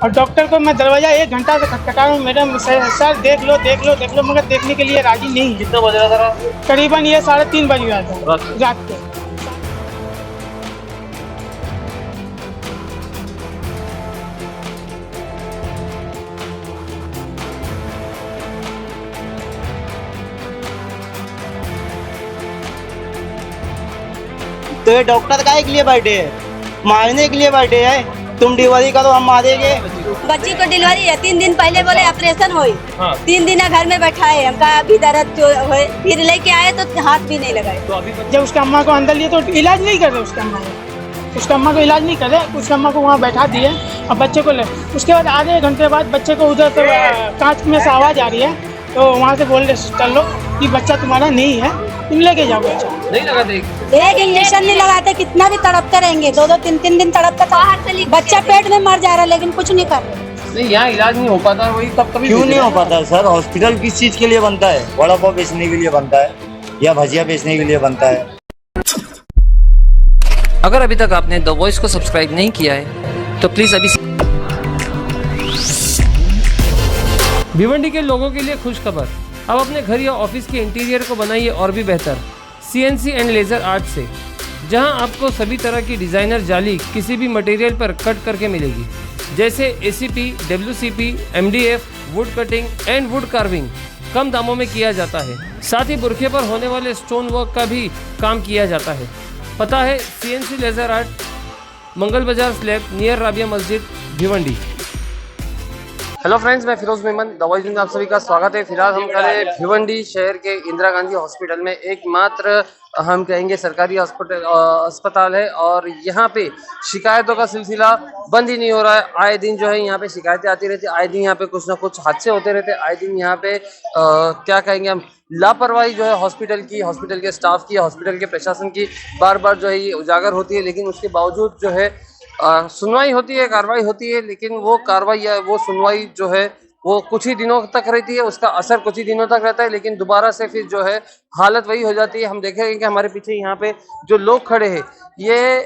और डॉक्टर को मैं दरवाजा 1 घंटा से खटखटा रहा हूँ, मैडम सर देख लो देख लो देख लो, मगर देखने के लिए राजी नहीं है। कितना बज रहा था? करीबन ये 3:30 बज रहा था रात को। तो ये डॉक्टर काहे के लिए बैठे है? मारने के लिए बैठे है। तुम डिलीवरी करो, हम मारेंगे। बच्ची को डिलीवरी है, 3 दिन पहले बोले ऑपरेशन हुई। हाँ। 3 दिन घर में बैठाए, हमका अभी दर्द जो है, फिर लेके आए तो हाथ भी नहीं लगाए। तो अभी जब उसके अम्मा को अंदर लिए तो इलाज नहीं कर रहे उसके अम्मा को, उसके अम्मा को इलाज नहीं कर रहे, उसके अम्मा को वहाँ बैठा दिए और बच्चे को ले। उसके बाद आधे घंटे बाद बच्चे को उधर से कांच में से आवाज़ आ रही है, तो वहाँ से बोल रहे सिस्टर लोग कि बच्चा तुम्हारा नहीं है, तुम लेके जाओ बच्चा। नहीं लगा देख। एक इंजेक्शन नहीं लगाते, कितना भी तड़पते रहेंगे, 2-2 3-3 दिन तड़पते बाहर। बच्चा पेट में मर जा रहा है लेकिन कुछ नहीं कर रहे। नहीं, यहाँ इलाज नहीं हो पाता, वही तब कभी क्यों नहीं हो पाता सर? हॉस्पिटल किस चीज के लिए बनता है? वड़ा पाव बेचने के लिए बनता है या भजिया बेचने के लिए बनता है? अगर अभी तक आपने द वॉइस को सब्सक्राइब नहीं किया है तो प्लीज़ अभी। भिवंडी के लोगों के लिए खुश खबर, अब अपने घर या ऑफिस के इंटीरियर को बनाइए और भी बेहतर CNC एंड लेज़र आर्ट से, जहां आपको सभी तरह की डिज़ाइनर जाली किसी भी मटेरियल पर कट करके मिलेगी, जैसे ACP, WCP, MDF, wood cutting and wood carving कम दामों में किया जाता है। साथ ही बुरखे पर होने वाले स्टोन वर्क का भी काम किया जाता है। पता है CNC लेज़र आर्ट, मंगल बाजार स्लैब, नियर राबिया मस्जिद, भिवंडी। हेलो फ्रेंड्स, मैं फिरोज मेमन, द वॉइस में आप सभी का स्वागत है। फिलहाल हम खड़े भिवंडी शहर के इंदिरा गांधी हॉस्पिटल में, एकमात्र हम कहेंगे सरकारी अस्पताल है और यहाँ पे शिकायतों का सिलसिला बंद ही नहीं हो रहा है। आए दिन जो है यहाँ पे शिकायतें आती रहती है, आए दिन यहाँ पे कुछ ना कुछ हादसे होते रहते हैं, आए दिन यहाँ पे क्या कहेंगे हम, लापरवाही जो है हॉस्पिटल के स्टाफ की, हॉस्पिटल के प्रशासन की बार बार जो है ये उजागर होती है। लेकिन उसके बावजूद जो है सुनवाई होती है, कार्रवाई होती है, लेकिन वो कार्रवाई या वो सुनवाई जो है वो कुछ ही दिनों तक रहती है, उसका असर कुछ ही दिनों तक रहता है, लेकिन दोबारा से फिर जो है हालत वही हो जाती है। हम देखेंगे कि हमारे पीछे यहाँ पे जो लोग खड़े हैं ये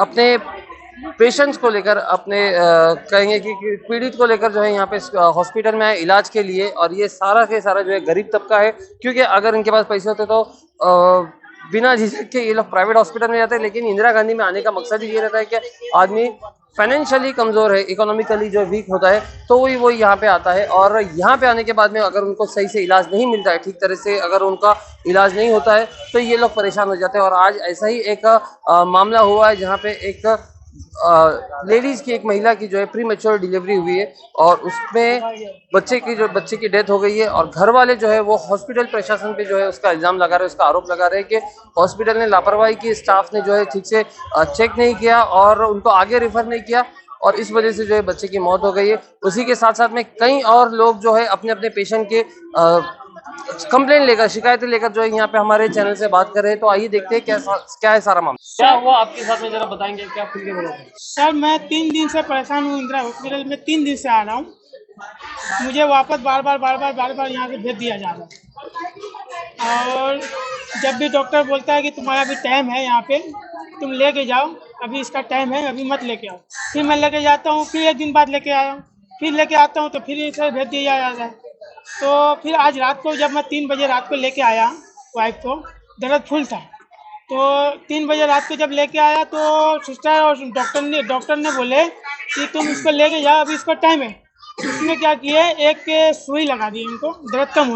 अपने पेशेंट्स को लेकर, अपने कहेंगे कि पीड़ित को लेकर जो है यहाँ पे हॉस्पिटल में आए इलाज के लिए, और ये सारा के सारा जो है गरीब तबका है, क्योंकि अगर इनके पास पैसे होते तो बिना झिझक के ये लोग प्राइवेट हॉस्पिटल में जाते हैं। लेकिन इंदिरा गांधी में आने का मकसद ही ये रहता है कि आदमी फाइनेंशियली कमजोर है, इकोनॉमिकली जो वीक होता है, तो वो यहाँ पे आता है। और यहाँ पे आने के बाद में अगर उनको सही से इलाज नहीं मिलता है, ठीक तरह से अगर उनका इलाज नहीं होता है, तो ये लोग परेशान हो जाते हैं। और आज ऐसा ही एक मामला हुआ है जहाँ पे एक लेडीज की, एक महिला की जो है प्री मैच्योर डिलीवरी हुई है और उसमें बच्चे की डेथ हो गई है। और घर वाले जो है वो हॉस्पिटल प्रशासन पे जो है उसका इल्जाम लगा रहे हैं, उसका आरोप लगा रहे हैं कि हॉस्पिटल ने लापरवाही की, स्टाफ ने जो है ठीक से चेक नहीं किया और उनको आगे रेफर नहीं किया, और इस वजह से जो है बच्चे की मौत हो गई है। उसी के साथ साथ में कई और लोग जो है अपने अपने पेशेंट के कंप्लेन लेकर, शिकायतें लेकर जो है यहाँ पे हमारे चैनल से बात कर रहे हैं। तो आइए देखते हैं क्या है सारा मामला। क्या हुआ आपके साथ में, जरा बताएंगे, क्या खुल के बोलोगे? सर मैं 3 दिन से परेशान हूँ, इंदिरा हॉस्पिटल में 3 दिन से आ रहा हूँ। मुझे वापस बार बार यहाँ से भेज दिया जा रहा है, और जब भी डॉक्टर बोलता है कि तुम्हारा अभी टाइम है, यहाँ पे तुम लेके जाओ, अभी इसका टाइम है, अभी मत लेके आओ। फिर मैं लेके जाता हूँ, फिर 1 दिन बाद लेके आया हूँ, फिर लेके आता हूँ तो फिर इसे भेज दिया जाता है। तो फिर आज रात को जब मैं 3 बजे रात को लेके आया वाइफ को, दर्द फुल था, तो 3 बजे रात को जब लेके आया तो सिस्टर और डॉक्टर ने बोले कि तुम इसको लेके जाओ, अभी इसका टाइम है। उसने क्या किया, एक सुई लगा दी उनको, दर्द कम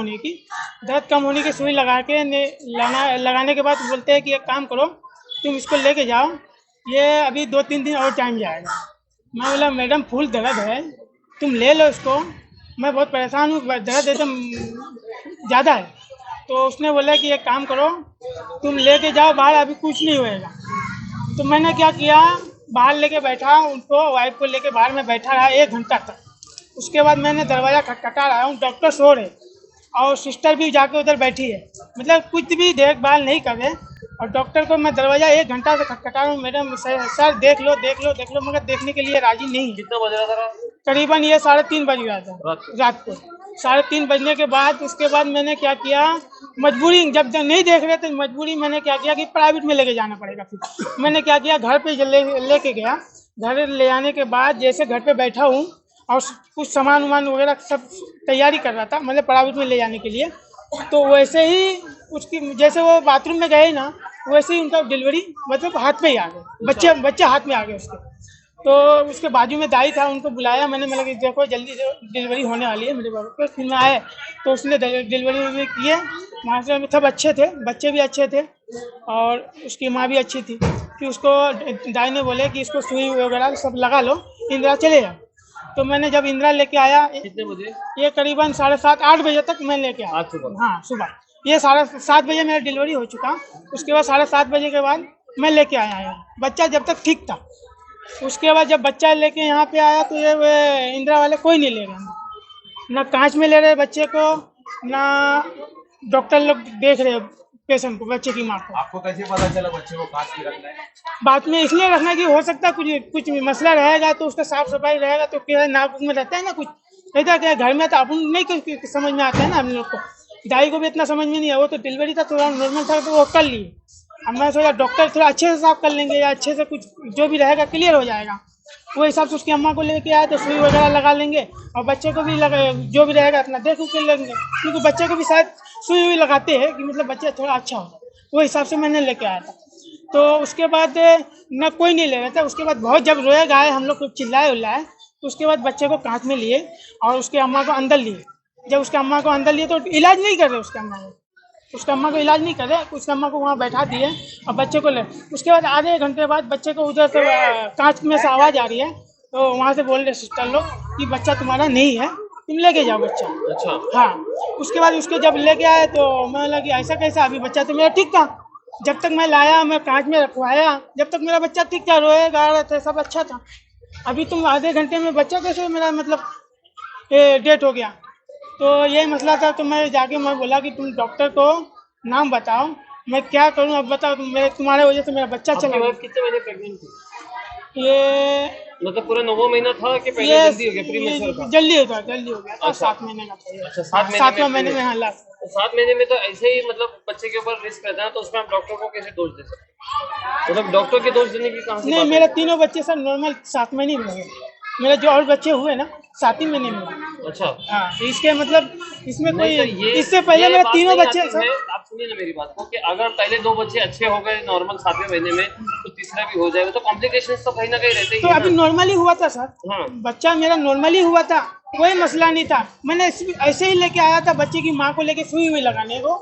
होने की सुई लगाने के बाद बोलते हैं कि एक काम करो, तुम इसको लेके जाओ, ये अभी 2-3 दिन और टाइम जाएगा। मैं बोला मैडम फुल दर्द है, तुम ले लो इसको, मैं बहुत परेशान हूँ, दर्द एकदम ज़्यादा है। तो उसने बोला कि एक काम करो, तुम लेके जाओ बाहर, अभी कुछ नहीं होएगा। तो मैंने क्या किया, बाहर लेके बैठा उनको, वाइफ को लेके बाहर में बैठा रहा 1 घंटा तक। उसके बाद मैंने दरवाज़ा खटखटा रहा हूँ, डॉक्टर सो रहे और सिस्टर भी जाके उधर बैठी है, मतलब कुछ भी देखभाल नहीं कर रहे। और डॉक्टर को मैं दरवाजा 1 घंटा से खटखटा रहा हूँ, मैडम सर देख लो देख लो देख लो, मगर देखने के लिए राजी नहीं है। कितना बज रहा था? करीबन ये 3:30 बज रहा था रात को। 3:30 बजने के बाद उसके बाद मैंने क्या किया, मजबूरी, जब तक नहीं देख रहे तो मजबूरी मैंने क्या किया कि प्राइवेट में लेके जाना पड़ेगा। फिर मैंने क्या किया, घर पे लेके गया, घर ले आने के बाद जैसे घर पे बैठा हूँ और कुछ सामान वामान वगैरह सब तैयारी कर रहा था, मतलब प्राइवेट में ले जाने के लिए, तो वैसे ही उसकी जैसे वो बाथरूम में गए ना, वैसे ही उनका डिलीवरी मतलब हाथ में ही आ गए, बच्चे हाथ में आ गए उसके। तो उसके बाजू में दाई था, उनको बुलाया मैंने, मतलब कि देखो जल्दी से डिलीवरी होने वाली है मेरे बाबू को। फिर मैं आए तो उसने डिलीवरी किए, वहाँ से सब अच्छे थे, बच्चे भी अच्छे थे और उसकी माँ भी अच्छी थी। फिर उसको दाई ने बोले कि इसको सुई वगैरह सब लगा लो, इंदिरा चले जाओ। तो मैंने जब इंदिरा लेके आया, कितने बजे? ये करीबन 7:30-8 बजे तक मैं लेके आया। आज सुबह? हाँ सुबह, ये 7:30 बजे मेरा डिलीवरी हो चुका। उसके बाद 7:30 बजे के बाद मैं लेके आया, बच्चा जब तक ठीक था। उसके बाद जब बच्चा लेके यहाँ पे आया तो ये इंदिरा वाले कोई नहीं ले रहे, ना कांच में ले रहे बच्चे को, ना डॉक्टर लोग देख रहे पेशेंट को, बच्चे की माँ को। आपको कैसे पता चला बच्चे को कांच में रखना है? बात में इसलिए रखना कि हो सकता है कुछ मसला रहेगा तो उसका साफ सफाई रहेगा, तो क्या नाक में रहता है ना कुछ, ऐसा क्या घर में तो अपन नहीं समझ में आता है ना हम लोग को, दाई को भी इतना समझ में नहीं है। वो तो डिलीवरी था, थोड़ा नॉर्मल था तो वो कर लिए। अब मैं सोचा डॉक्टर थोड़ा अच्छे से साफ कर लेंगे या अच्छे से कुछ जो भी रहेगा क्लियर हो जाएगा। वो हिसाब से उसकी अम्मा को लेके आए तो सुई वगैरह लगा लेंगे और बच्चे को भी जो भी रहेगा अपना देख के लेंगे, क्योंकि बच्चे को भी शायद सुई हुई लगाते हैं कि मतलब बच्चा थोड़ा अच्छा हो जाए। वो हिसाब से मैंने लेके आया था। तो उसके बाद न कोई नहीं ले रहा था। उसके बाद बहुत जब रोए गाए, हम लोग चिल्लाए उल्लाए, तो उसके बाद बच्चे को कांच में लिए और उसके अम्मा को अंदर लिए। जब उसके अम्मा को अंदर लिए तो इलाज नहीं कर रहे उसके अम्मा को, इलाज नहीं करे, उसके अम्मा को वहाँ बैठा दिए और बच्चे को ले। उसके बाद आधे एक घंटे बाद बच्चे को उधर से कांच में से आवाज़ आ रही है, तो वहाँ से बोल रहे सिस्टर लोग कि बच्चा तुम्हारा नहीं है, तुम लेके जाओ बच्चा। अच्छा। हाँ, उसके बाद उसके जब लेके आए तो मैं लगी ऐसा कैसा, अभी बच्चा तो मेरा ठीक था। जब तक मैं लाया, मैं कांच में रखवाया, जब तक मेरा बच्चा ठीक था, रोए गा रहा था, सब अच्छा था। अभी तुम आधे घंटे में बच्चा कैसे मेरा मतलब डेट हो गया। तो ये मसला था। तो मैं जाके मैं बोला कि तुम डॉक्टर को नाम बताओ, मैं क्या करूं, अब बताओ। तुम्हारे वजह से मेरा बच्चा चला गया। कितने महीने प्रेग्नेंट थी? ये मतलब पूरा 9वां महीना था कि पहले जल्दी हो गया? प्रीमेच्योर था? जल्दी हो गया था। 7 महीने का था। अच्छा, 7वें महीने में। हाँ, लास्ट 7 महीने में तो ऐसे ही मतलब बच्चे के ऊपर रिस्क रहता है, तो उसमें आप डॉक्टर को कैसे दोष दे सकते हैं? मतलब डॉक्टर के दोष देने की कहाँ से नहीं, बात मेरे है? तीनों बच्चे सर नॉर्मल 7 महीने में हुए। मेरे जो और बच्चे हुए ना 7 ही महीने में हुए। अच्छा। हाँ, इसके मतलब इसमें कोई नहीं तो इससे पहले मेरे बात तीनों नहीं बच्चे आती सर। है। आप सुनिए ना मेरी बात को, कि अगर पहले 2 बच्चे अच्छे हो गए नॉर्मल 7वें महीने में, तो तीसरा भी हो जाएगा, तो कॉम्प्लिकेशंस तो कहीं ना कहीं रहते ही तो है अभी ना? नॉर्मली हुआ था सर। हाँ। बच्चा मेरा नॉर्मली हुआ था, कोई मसला नहीं था। मैंने ऐसे ही लेके आया था बच्चे की माँ को लेके सुई हुई लगाने को,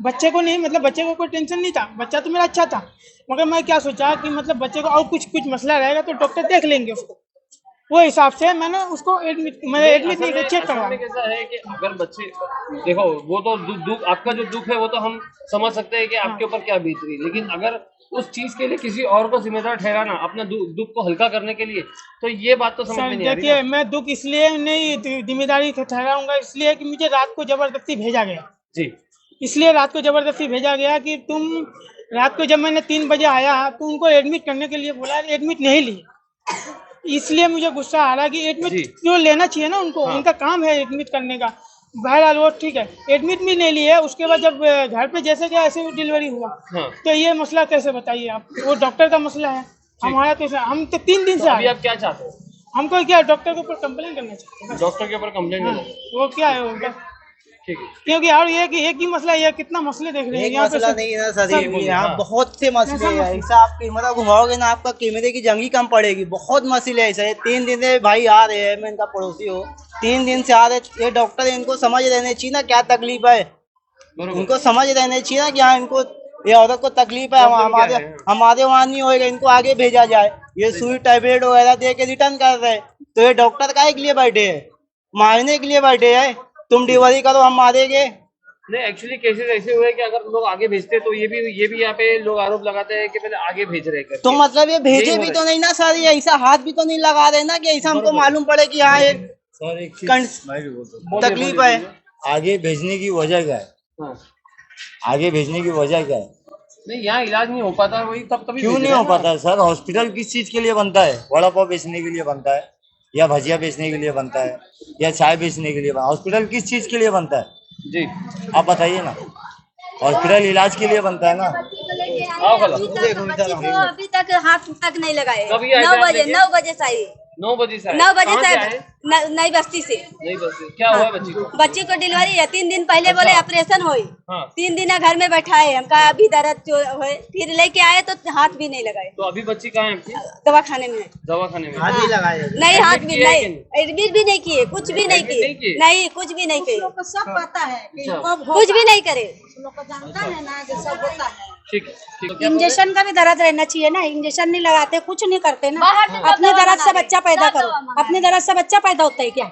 बच्चे को नहीं, मतलब बच्चे को कोई टेंशन नहीं था, बच्चा तो मेरा अच्छा था। मगर मैं क्या सोचा कि मतलब बच्चे को और कुछ मसला रहेगा तो डॉक्टर देख लेंगे उसको। वो हिसाब से मैंने उसको एडमिट नहीं किया, चेक करवा। कैसा है कि अगर बच्चे देखो, वो तो दुख, आपका जो दुख है वो तो हम समझ सकते हैं कि आपके ऊपर क्या बीत रही है, लेकिन अगर उस चीज के लिए किसी और को जिम्मेदार ठहराना अपना दुख को हल्का करने के लिए, तो ये बात तो समझ में नहीं आ रही। देखिए, मैं दुख इसलिए नहीं जिम्मेदारी ठहराऊंगा, इसलिए कि मुझे रात को जबरदस्ती भेजा गया जी। इसलिए रात को जबरदस्ती भेजा गया कि तुम रात को, जब मैंने 3 बजे आया तो उनको एडमिट करने के लिए बोला, एडमिट नहीं लिए। इसलिए मुझे गुस्सा आ रहा है कि एडमिट जो लेना चाहिए ना उनको। हाँ। उनका काम है एडमिट करने का। बहरहाल वो ठीक है, एडमिट भी नहीं लिए। उसके बाद जब घर पे जैसे क्या ऐसे डिलीवरी हुआ। हाँ। तो ये मसला कैसे बताइए आप, वो डॉक्टर का मसला है, हमारा तो हम तो 3 दिन से अभी आप क्या चाहते हो? हमको क्या डॉक्टर के ऊपर कंप्लेन करना चाहिए। डॉक्टर के ऊपर कंप्लेंट करना? वो क्या है वो, ठीक है। क्योंकि और ये कि एक ही मसला, ये कितना मसले देख रहे हैं एक यहाँ मसला पे। नहीं है ना सर, यहाँ हाँ। बहुत से मसले हैं। ऐसा आप कीमत घुमाओगे ना, आपका कीमत की जंग ही कम पड़ेगी। बहुत मसले ऐसे है। 3 दिन से भाई आ रहे हैं, मैं इनका पड़ोसी हूँ, 3 दिन से आ रहे। ये डॉक्टर इनको समझ रहने चाहिए ना क्या तकलीफ है, इनको समझ रहने चाहिए ना कि हाँ इनको, ये औरत को तकलीफ है, हमारे वहाँ नहीं होएगा, इनको आगे भेजा जाए। ये सुई टैबलेट वगैरह दे के रिटर्न कर रहे हैं। तो ये डॉक्टर काहे के लिए बैठे है? मारने के लिए बैठे है। तुम डिलीवरी करो, हम मारेंगे। नहीं, एक्चुअली केसेस ऐसे हुए कि अगर लोग आगे भेजते तो ये भी यहाँ पे लोग आरोप लगाते हैं कि पहले आगे भेज रहे हैं। तो मतलब ये भेजे भी तो नहीं ना सर, ये ऐसा हाथ भी तो नहीं लगा रहे ना कि ऐसा हमको मालूम पड़े कि हाँ ये तकलीफ है। आगे भेजने की वजह क्या है? हाँ। आगे भेजने की वजह क्या है? नहीं, यहाँ इलाज नहीं हो पाता, वही तभी क्यों नहीं हो पाता सर? हॉस्पिटल किस चीज के लिए बनता है? वड़ा पाव बेचने के लिए बनता है, या भजिया बेचने के लिए बनता है, या चाय बेचने के लिए बनता है? हॉस्पिटल किस चीज के लिए बनता है जी? आप बताइए ना। हॉस्पिटल इलाज के लिए बनता है ना। आओ खला। अभी तक हाथ तक नहीं लगाए। कभी आए थे आप लेके? 9 बजे से आई। 9 बजे से आए? 9 बजे कहाँ से आए? नई बस्ती से। नहीं बस क्या हुआ है बच्ची को? बच्ची को डिलीवरी है, 3 दिन पहले बोले ऑपरेशन हुई। हाँ। 3 दिन घर में बैठाए, हमका अभी दर्द जो है, फिर लेके आए तो हाथ भी नहीं लगाए। तो अभी बच्ची कहाँ है आपकी? दवाखाने में। दवाखाने में। हाथ ही लगाए। नहीं, हाथ भी किया है नहीं, एडमिट भी नहीं किए, कुछ भी नहीं Admit नहीं किए? किए, नहीं कुछ भी नहीं किए, सब पता है कि अच्छा। कुछ भी नहीं करे। लोग को जानता है ना कि सब होता है। ठीक है, ठीक है। क्या इंजेक्शन का भी दर्द रहना चाहिए ना, इंजेक्शन नहीं लगाते, कुछ नहीं करते ना। अपने दर्द से बच्चा पैदा करो, अपने दर्द से बच्चा पैदा होता है क्या?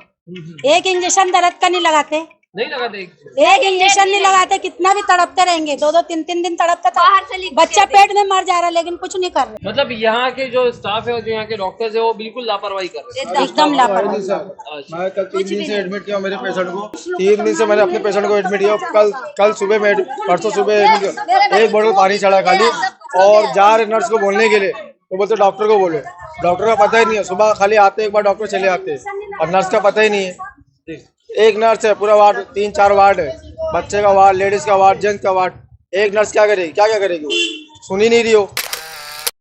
एक इंजेक्शन दर्द का नहीं लगाते, नहीं लगा दे? एक इंजेक्शन नहीं लगाते, कितना भी तड़पते रहेंगे, 2-2 3-3 दिन तड़पते, बच्चा पेट में मर जा रहा है लेकिन कुछ नहीं कर रहे। मतलब यहाँ के जो स्टाफ है और जो यहाँ के डॉक्टर्स है वो बिल्कुल लापरवाही कर रहे हैं। एकदम लापरवाही। मैं कल 3 दिन से एडमिट किया मेरे पेशेंट को। 3 दिन से मैंने अपने पेशेंट को एडमिट किया। कल सुबह में परसों सुबह एक बोतल पानी चढ़ा खाली, और जा रहे नर्स को बोलने के लिए तो बोलते डॉक्टर को बोलो। डॉक्टर का पता ही नहीं है, सुबह खाली आते एक बार डॉक्टर चले आते हैं, और नर्स का पता ही नहीं है। एक नर्स है, पूरा वार्ड 3-4 वार्ड है, बच्चे का वार्ड, लेडीज का वार्ड, जेंट्स का वार्ड। एक नर्स क्या करेगी, क्या करेगी? सुन ही नहीं रही हो।